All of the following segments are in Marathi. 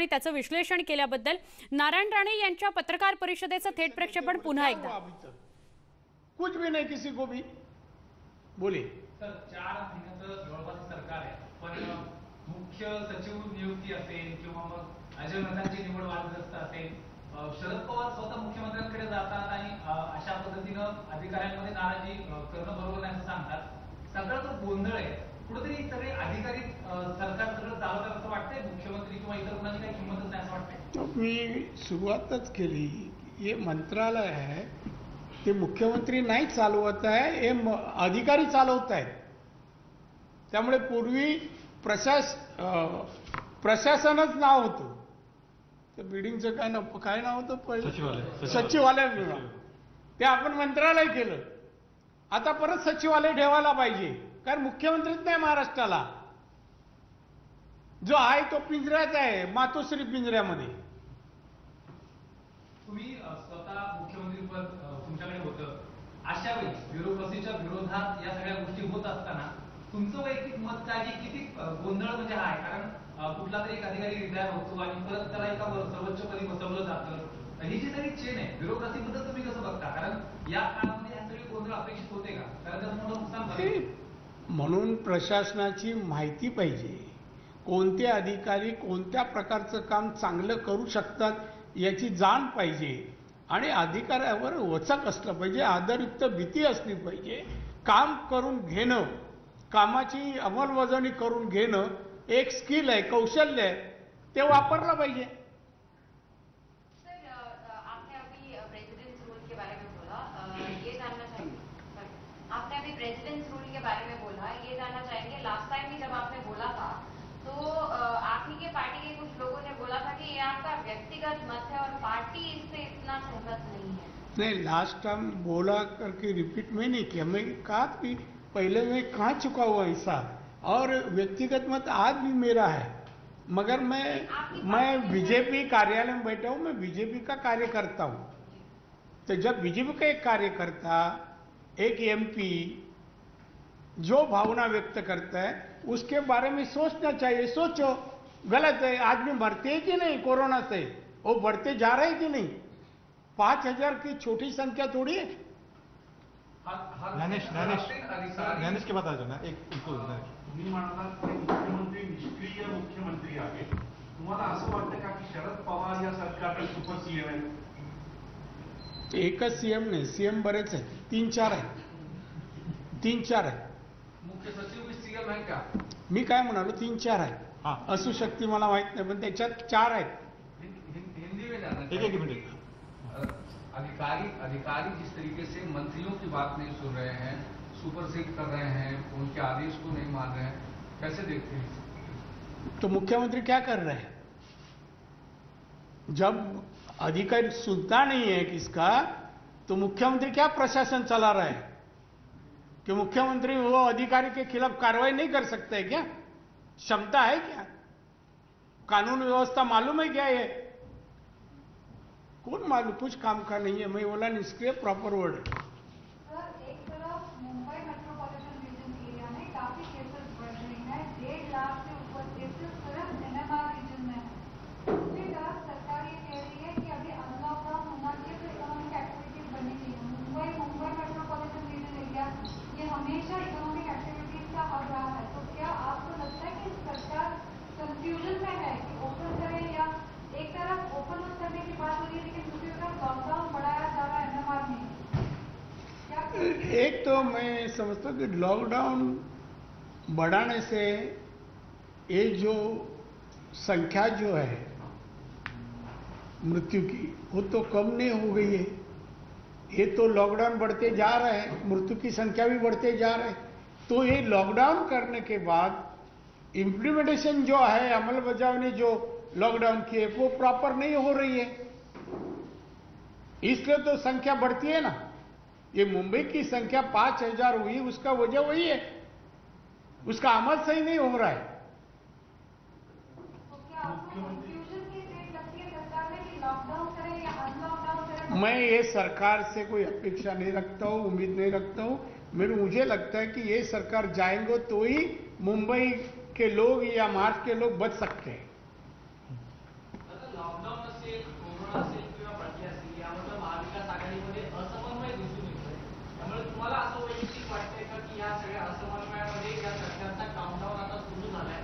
आणि त्याचं विश्लेषण केल्याबद्दल नारायण राणे यांच्या पत्रकार परिषदेचं थेट प्रक्षेपण पुन्हा एकदा। कुछ भी नहीं किसी को भी बोले सर 4 महिन्याचं जवळपास सरकार आहे, पण मुख्य सचिव नियुक्ती असेल किंवा मग अजय मेहतांची निवड वादग्रस्त असेल, शरद पवार स्वतः मुख्यमंत्र्यांकडे जातात आणि अशा पद्धतीनं अधिकाऱ्यांमध्ये नाराजी करणं बरोबर नाही असं सांगतात। सगळा जो गोंधळ आहे, कुठेतरी सगळे अधिकारी सरकार सगळं चालवतात असं वाटतंय, मुख्यमंत्री किंवा इतर कोणाची काही किंमतच नाही असं वाटतंय। मी सुरुवातच केली, हे मंत्रालय आहे ते मुख्यमंत्री नाही चालवत आहे, हे अधिकारी चालवत आहेत। त्यामुळे पूर्वी प्रशासनच नाव होतं, त्या बिल्डिंगचं काय नाव होतं, सचिवालय विभाग, ते आपण मंत्रालय केलं। आता परत सचिवालय ठेवायला पाहिजे, कारण मुख्यमंत्रीच नाही महाराष्ट्राला, जो आहे तो पिंजऱ्यात आहे, मातोश्री पिंजऱ्यामध्ये। तुम्ही स्वतः मुख्यमंत्री पद तुमच्याकडे होतं, अशा वेळी ब्युरोक्रसीच्या विरोधात या सगळ्या गोष्टी होत असताना तुमचं वैयक्तिक मत काय, किती गोंधळ म्हणजे हा आहे? कारण कुठला तरी एक अधिकारी रिटायर होतो आणि परत त्याला एका सर्वोच्च पदी बसवलं जातं, ही जी सगळी चेन आहे ब्युरोक्रसी बद्दल तुम्ही कसं बघता? कारण या काळामध्ये या सगळे गोंधळ अपेक्षित होते का? कारण त्याचं मोठं नुकसान झालं। म्हणून प्रशासनाची माहिती पाहिजे, कोणते अधिकारी कोणत्या प्रकारचं काम चांगलं करू शकतात याची जाण पाहिजे, आणि अधिकाऱ्यावर वचक असलं पाहिजे, आदरयुक्त भीती असली पाहिजे। काम करून घेणं, कामाची अंमलबजावणी करून घेणं एक स्किल आहे, कौशल्य आहे, ते वापरलं पाहिजे। सर, आपने अभी प्रेसिडेंट्स रूल के बारे में बोला, ये जानना चाहेंगे, आपने अभी प्रेसिडेंट्स रूल के बारे में बोला, ये जानना चाहेंगे लास्ट टाइम भी जब आपने बोला था तो आप ही के पार्टी के कुछ लोगों ने बोला था कि ये आपका व्यक्तिगत मत है और पार्टी इससे इतना सहमत नहीं है। नहीं, लास्ट टाइम बोला करके रिपीट में नहीं किया, मैं कहा कि पहले मैं कहाँ चुका हुआ ऐसा, और व्यक्तिगत मत आज भी मेरा है, मगर मैं बीजेपी कार्यालय में बैठा हूँ, मैं बीजेपी का कार्य करता हूँ। तो जब बीजेपी का एक कार्यकर्ता, एक एमपी जो भावना व्यक्त करता है उसके बारे में सोचना चाहिए। सोचो, गलत है, आदमी मरते हैं कि नहीं कोरोना से, वो बढ़ते जा रहे हैं कि नहीं? 5000 की छोटी संख्या थोड़ी है। ज्ञानेश के बता दो ना, एक तुम्ही म्हणालात की मुख्यमंत्री निष्क्रिय मुख्यमंत्री आहे, तुम्हाला असं वाटतं का की शरद पवार या सरकारचे सुपर सीएम आहेत? एकच सीएम नाही, सीएम बरेच आहेत, 3-4 आहेत, 3-4 आहेत। मुख्य सचिव भी सीएम आहे का? मी काय म्हणालो, 3-4 आहेत, असू शकते मला माहित नाही, पण त्याच्यात 4 आहेत। हिंदी में जाना एक मिनट। अधिकारी जिस तरीके से मंत्रियों की बात नहीं सुन रहे हैं, सुपरसीड कर रहे हैं, उनके आदेश को नहीं मान रहे हैं, कैसे देखते हैं? तो मुख्यमंत्री क्या कर रहे हैं? जब अधिकारी सुनता नहीं है किसका, तो मुख्यमंत्री क्या प्रशासन चला रहा है? कि मुख्यमंत्री वो अधिकारी के खिलाफ कार्रवाई नहीं कर सकते है क्या? क्षमता है क्या? कानून व्यवस्था मालूम है क्या? ये कौन मालूम, कुछ काम का नहीं है। मैं बोला निष्क्रिय प्रॉपर वर्ड है। सर, एक तरफ मुंबई मेट्रोपॉलिटन रीजन एरिया में काफी केसेस बढ़ रही हैं, 1.5 लाख से ऊपर केसेस सिर्फ एनएमआर रीजन में है। दूसरी तरफ सरकार ये कह रही है कि अभी अनलॉकडाउन होना चाहिए तो इकोनॉमिक एक्टिविटीज बननी चाहिए। मुंबई मेट्रोपॉलिटन रीजन एरिया ये हमेशा इकोनॉमिक एक्टिविटीज का हब रहा है, तो क्या आपको लगता है कि सरकार कंफ्यूजन में है कि ओपन करे, या एक तरफ ओपन करने की बात हो रही है लेकिन दूसरी तरफ लॉकडाउन बढ़ाया जा रहा है एनएमआर में? एक तो मैं समझता हूँ कि लॉकडाउन बढ़ाने से ये जो संख्या जो है मृत्यु की, वो तो कम नहीं हो गई है। ये तो लॉकडाउन बढ़ते जा रहे हैं, मृत्यु की संख्या भी बढ़ते जा रहे हैं। तो ये लॉकडाउन करने के बाद इम्प्लीमेंटेशन जो है, अमलबजावनी जो लॉकडाउन की है, वो प्रॉपर नहीं हो रही है, इसलिए तो संख्या बढ़ती है ना। ये मुंबई की संख्या 5000 हुई, उसका वजह वही है, उसका अमल सही नहीं हो रहा है। मैं ये सरकार से कोई अपेक्षा नहीं रखता हूँ, उम्मीद नहीं रखता हूँ। मुझे लगता है कि ये सरकार जाएंगे तो ही मुंबई के लोग या महाराष्ट्र के लोग बच सकते हैं। असेल, कोरोना असेल किंवा बदली असेल, यामध्ये महाविकास आघाडीमध्ये असमन्वय दिसून येतोय. त्यामुळे तुम्हाला असं वैयक्तिक वाटतंय का की या सगळ्या असमन्वयामध्ये या सरकारचा काउंटडाऊन आता सुरू झालाय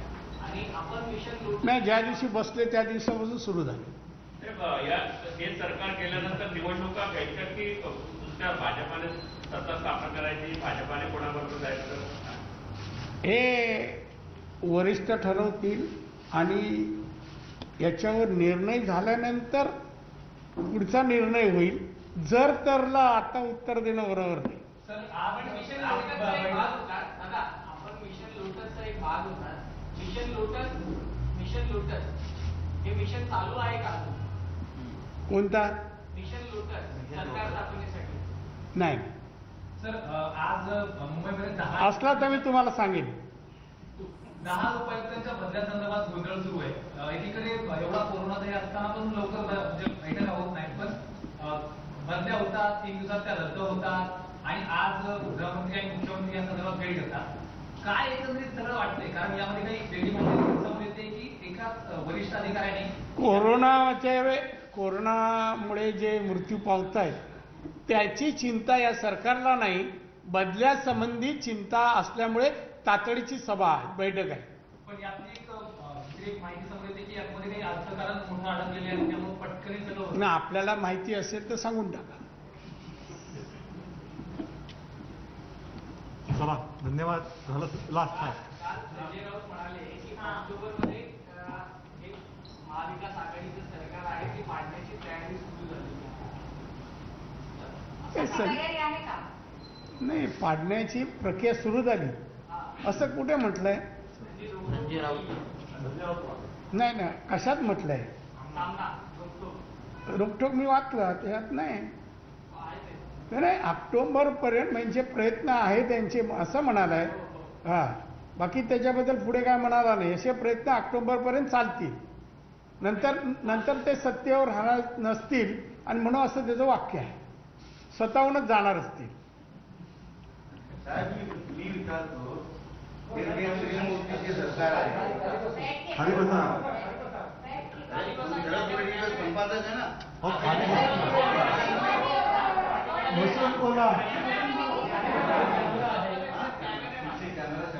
आणि आपण मिशन लूट नाही, ज्या दिवशी बसले त्या दिवसापासून सुरू झाले. हे सरकार गेल्यानंतर निवडणुका घ्यायच्या की दुसऱ्या भाजपाने सत्ता स्थापन करायची, भाजपाने कोणाबरोबर जायचं हे वरिष्ठ ठरवतील आणि याच्यावर निर्णय झाल्यानंतर पुढचा निर्णय होईल. जर तरला आता उत्तर देणं बरोबर नाही. सर, आपण मिशन लोटसचा एक भाग होता दादा, आपण मिशन लोटसचा एक भाग होता. मिशन लोटस हे मिशन चालू आहे का अजून? कोणता? मिशन लोटस सरकार स्थापनेसाठी. नाही. सर, आज मुंबईमध्ये 10 असला तर मी तुम्हाला सांगेन. 10 उपायुक्तांच्या बदल्यासंदर्भात गोंधळ सुरू आहे. एकीकडे एवढा कोरोनाचाही असताना पण लवकर म्हणजे बैठका होत नाही, पण बदल्या होतात, 3 दिवसात त्या रद्द होतात आणि आज गृहमंत्री आणि मुख्यमंत्री या संदर्भात भेट घेतात. काय एकंदरीत सगळं वाटतंय? कारण यामध्ये काही वेगळी माहिती समोर येते की एकाच वरिष्ठ अधिकाऱ्याने कोरोनामुळे जे मृत्यू पावत आहेत त्याची चिंता या सरकारला नाही, बदल्यासंबंधी चिंता असल्यामुळे तातडीची सभा आहे, बैठक आहे. पण यातली एक माहिती समोर येते की यामध्ये काही अर्थकारण मोठं अडकलेले आहे, त्यामुळे पटकन सगळं. ना आपल्याला माहिती असेल तर सांगून टाका. चला, धन्यवाद. झालं लास्ट आहे. काल संजय राऊत म्हणाले की ऑक्टोबरमध्ये एक महाविकास आघाडीचं सरकार आहे ते पाडण्याची तयारी सुरू झाली तयारी आहे का? नाही, पाडण्याची प्रक्रिया सुरू झाली असं कुठे म्हटलंय? संजय राऊत नाही नाही, कशात म्हटलंय? सामना रोखोक मी वाचला, त्यात नाही. नाही, ऑक्टोबर पर्यंत म्हणजे प्रयत्न आहे त्यांचे असं म्हणालाय. हा, बाकी त्याच्याबद्दल पुढे काय म्हणाला नाही. असे प्रयत्न ऑक्टोबर पर्यंत चालतील, नंतर ते सत्तेवर राहणार नसतील आणि म्हणून असं त्याचं वाक्य आहे. स्वतःहूनच जाणार असतील. मी विचारतो, केंद्रीय मोदीचे सरकार आहे, खाली बसा. संपादक आहे ना. हो, खाली बसून बोला.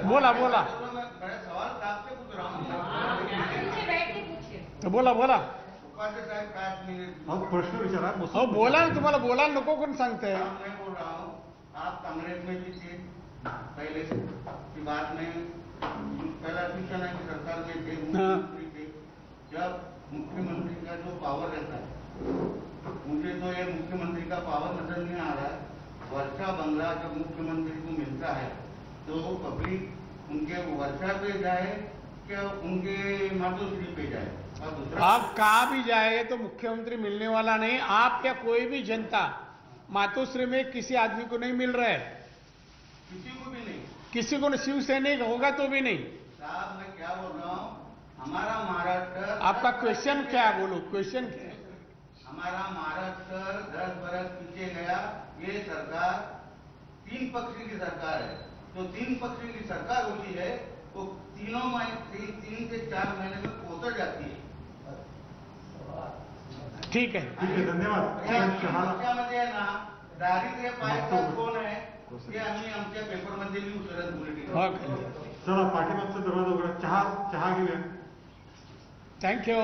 बोला बोला सवाल आपसे पूछ रहा हूँ. बोला बोला. उपाध्याय साहब काय हो, प्रश्न विचारा. हो बोला ना, तुम्हाला बोलायला नको कोण सांगताय? मैं बोल रहा हूँ, आप कांग्रेस में भी थे पहले की बात नहीं, पहला शिवसेना की सरकार में थे, मुख्यमंत्री थे. जब मुख्यमंत्री का जो पावर रहता है, मुझे तो ये मुख्यमंत्री का पावर नजर नहीं आ रहा है. वर्षा बंगला जब मुख्यमंत्री को मिलता है तो पब्लिक उनके वर्षा पे जाए क्या उनके मातोश्री पे जाए? और दूसरा, आप कहाँ भी जाए तो मुख्यमंत्री मिलने वाला नहीं. आप या कोई भी जनता मातोश्री में किसी आदमी को नहीं मिल रहा है, किसी को भी नहीं. किसी को शिवसैनिक होगा तो भी नहीं. साहब मैं क्या बोल रहा हूँ, हमारा महाराष्ट्र, आपका क्वेश्चन क्या है? बोलो, क्वेश्चन क्या है? हमारा महाराष्ट्र 10 बरस पीछे गया. ये सरकार 3 पक्षी की सरकार है. तो 3 पक्षी की सरकार होती है वो 3 से 4 महीने में पहुंच जाती है. ठीक है. ठीक आहे, धन्यवाद. त्यामध्ये आहे ना, दारिद्र्य पायथा कोण आहे ते आम्ही आमच्या पेपरमध्ये लिहू शरद बुलेटिन. ओके, चला, पाठीमागचा दरवाजा उघडा. चहा घेऊया. थँक्यू.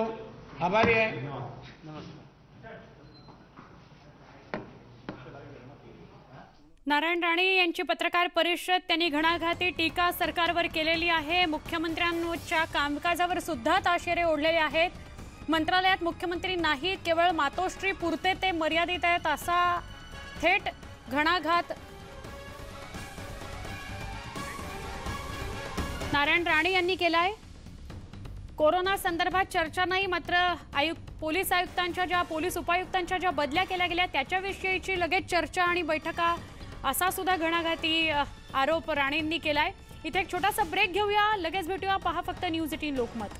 आभारी आहे. धन्यवाद. नारायण राणे यांची पत्रकार परिषद, त्यांनी घणाघाती टीका सरकारवर केलेली आहे. मुख्यमंत्र्यांच्या कामकाजावर सुद्धा ताशेरे ओढलेले आहेत. मंत्रालयात मुख्यमंत्री नाहीत, केवळ मातोश्री पुरते ते मर्यादित आहेत, असा थेट घणाघात नारायण राणे यांनी केलाय. कोरोना संदर्भात चर्चा नाही, मात्र पोलीस आयुक्तांच्या पोलीस उपायुक्तांच्या ज्या बदल्या केल्या गेल्या त्याच्याविषयीची लगेच चर्चा आणि बैठका, असा सुद्धा घणाघाती आरोप राणेंनी केलाय. इथे एक छोटासा ब्रेक घेऊया, लगेच भेटूया. पहा फक्त न्यूज 18 लोकमत.